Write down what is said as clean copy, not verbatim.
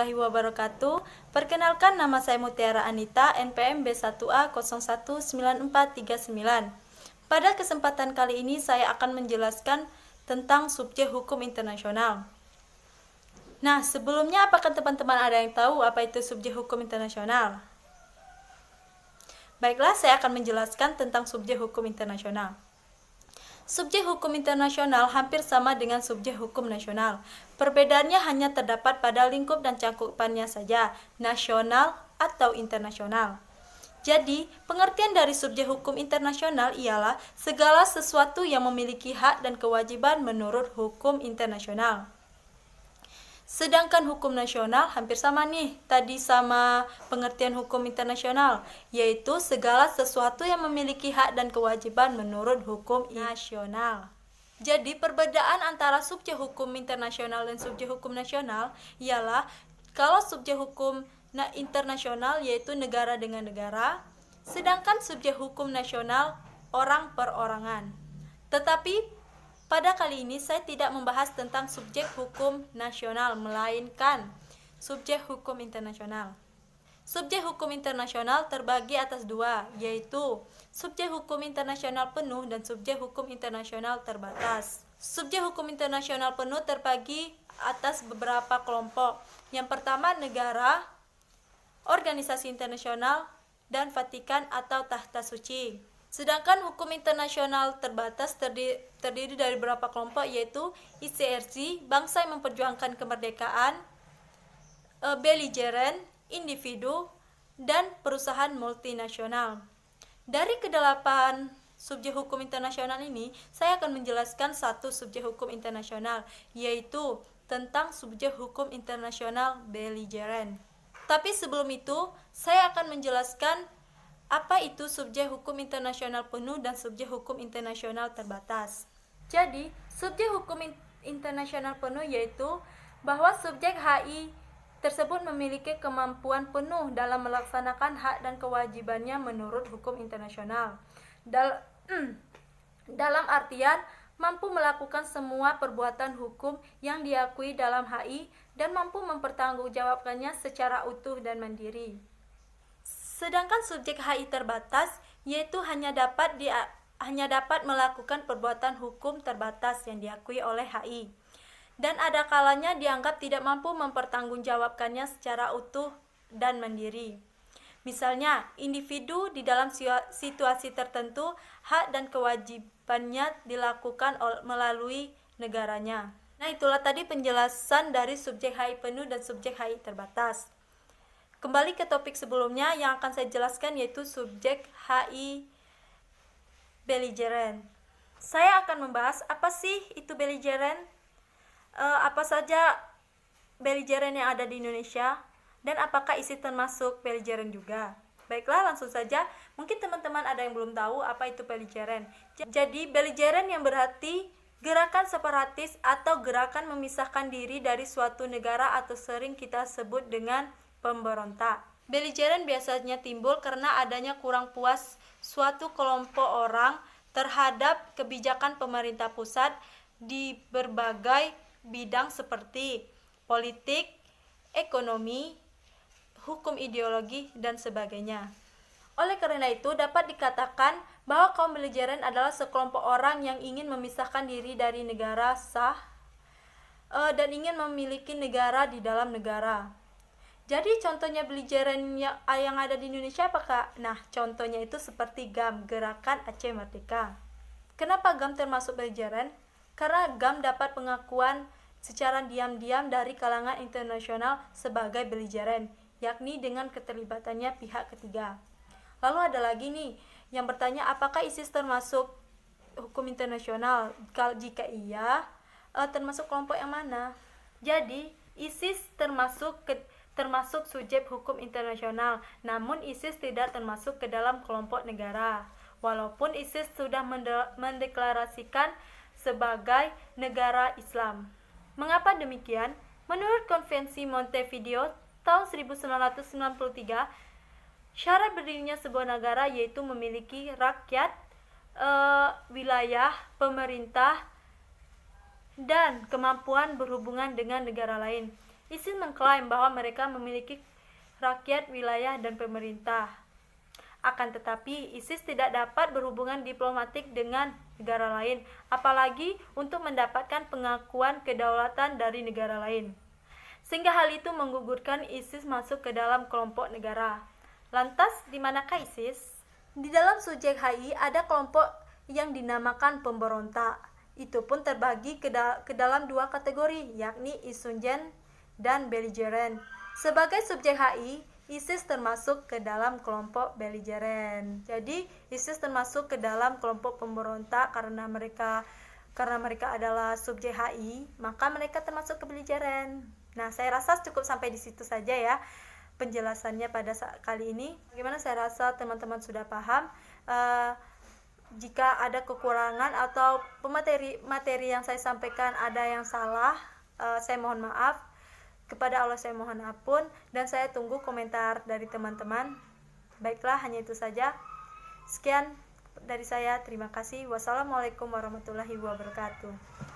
warahmatullahi wabarakatuh. Perkenalkan, nama saya Mutiara Anita, NPM B1A 019439. Pada kesempatan kali ini saya akan menjelaskan tentang subjek hukum internasional. Nah, sebelumnya apakah teman-teman ada yang tahu apa itu subjek hukum internasional? Baiklah, saya akan menjelaskan tentang subjek hukum internasional. Subjek hukum internasional hampir sama dengan subjek hukum nasional. Perbedaannya hanya terdapat pada lingkup dan cakupannya saja, nasional atau internasional. Jadi, pengertian dari subjek hukum internasional ialah segala sesuatu yang memiliki hak dan kewajiban menurut hukum internasional. Sedangkan hukum nasional hampir sama nih, tadi sama pengertian hukum internasional, yaitu segala sesuatu yang memiliki hak dan kewajiban menurut hukum nasional. Jadi perbedaan antara subjek hukum internasional dan subjek hukum nasional ialah kalau subjek hukum internasional yaitu negara dengan negara, sedangkan subjek hukum nasional orang per orangan. Tetapi pada kali ini saya tidak membahas tentang subjek hukum nasional, melainkan subjek hukum internasional. Subjek hukum internasional terbagi atas dua, yaitu subjek hukum internasional penuh dan subjek hukum internasional terbatas. Subjek hukum internasional penuh terbagi atas beberapa kelompok. Yang pertama, negara, organisasi internasional, dan Vatikan atau Tahta Suci. Sedangkan hukum internasional terbatas terdiri dari beberapa kelompok, yaitu ICRC, bangsa yang memperjuangkan kemerdekaan, belligerent, individu, dan perusahaan multinasional. Dari kedelapan subjek hukum internasional ini, saya akan menjelaskan satu subjek hukum internasional, yaitu tentang subjek hukum internasional belligerent. Tapi sebelum itu, saya akan menjelaskan apa itu subjek hukum internasional penuh dan subjek hukum internasional terbatas. Jadi, subjek hukum internasional penuh yaitu bahwa subjek HI tersebut memiliki kemampuan penuh dalam melaksanakan hak dan kewajibannya menurut hukum internasional. Dalam artian, mampu melakukan semua perbuatan hukum yang diakui dalam HI dan mampu mempertanggungjawabkannya secara utuh dan mandiri. Sedangkan subjek HI terbatas yaitu hanya dapat melakukan perbuatan hukum terbatas yang diakui oleh HI dan ada kalanya dianggap tidak mampu mempertanggungjawabkannya secara utuh dan mandiri. Misalnya, individu di dalam situasi tertentu hak dan kewajibannya dilakukan melalui negaranya. Nah, itulah tadi penjelasan dari subjek HI penuh dan subjek HI terbatas. Kembali ke topik sebelumnya yang akan saya jelaskan, yaitu subjek HI belligerent. Saya akan membahas apa sih itu belligerent, apa saja belligerent yang ada di Indonesia, dan apakah ISIS termasuk belligerent juga. Baiklah, langsung saja. Mungkin teman-teman ada yang belum tahu apa itu belligerent. Jadi belligerent yang berarti gerakan separatis atau gerakan memisahkan diri dari suatu negara atau sering kita sebut dengan pemberontak. Belligerent biasanya timbul karena adanya kurang puas suatu kelompok orang terhadap kebijakan pemerintah pusat di berbagai bidang seperti politik, ekonomi, hukum ideologi, dan sebagainya. Oleh karena itu, dapat dikatakan bahwa kaum belligerent adalah sekelompok orang yang ingin memisahkan diri dari negara sah dan ingin memiliki negara di dalam negara. Jadi contohnya belligerent yang ada di Indonesia apakah? Nah, contohnya itu seperti GAM, Gerakan Aceh Merdeka. Kenapa GAM termasuk belligerent? Karena GAM dapat pengakuan secara diam-diam dari kalangan internasional sebagai belligerent, yakni dengan keterlibatannya pihak ketiga. Lalu ada lagi nih yang bertanya, apakah ISIS termasuk hukum internasional? Jika iya, termasuk kelompok yang mana? Jadi, ISIS termasuk subjek hukum internasional, namun ISIS tidak termasuk ke dalam kelompok negara. Walaupun ISIS sudah mendeklarasikan sebagai negara Islam. Mengapa demikian? Menurut Konvensi Montevideo tahun 1993, syarat berdirinya sebuah negara yaitu memiliki rakyat, wilayah, pemerintah, dan kemampuan berhubungan dengan negara lain. ISIS mengklaim bahwa mereka memiliki rakyat, wilayah, dan pemerintah. Akan tetapi, ISIS tidak dapat berhubungan diplomatik dengan negara lain, apalagi untuk mendapatkan pengakuan kedaulatan dari negara lain. Sehingga hal itu menggugurkan ISIS masuk ke dalam kelompok negara. Lantas, di manakah ISIS? Di dalam subjek HI ada kelompok yang dinamakan pemberontak. Itu pun terbagi ke dalam dua kategori, yakni insurgen dan belligerent. Sebagai subjek HI, ISIS termasuk ke dalam kelompok belligerent. Jadi ISIS termasuk ke dalam kelompok pemberontak karena mereka adalah subjek HI, maka mereka termasuk ke belligerent. Nah, saya rasa cukup sampai di situ saja ya penjelasannya pada kali ini. Bagaimana, saya rasa teman-teman sudah paham. Jika ada kekurangan atau materi yang saya sampaikan ada yang salah, saya mohon maaf. Kepada Allah saya mohon ampun, dan saya tunggu komentar dari teman-teman. Baiklah, hanya itu saja. Sekian dari saya, terima kasih. Wassalamualaikum warahmatullahi wabarakatuh.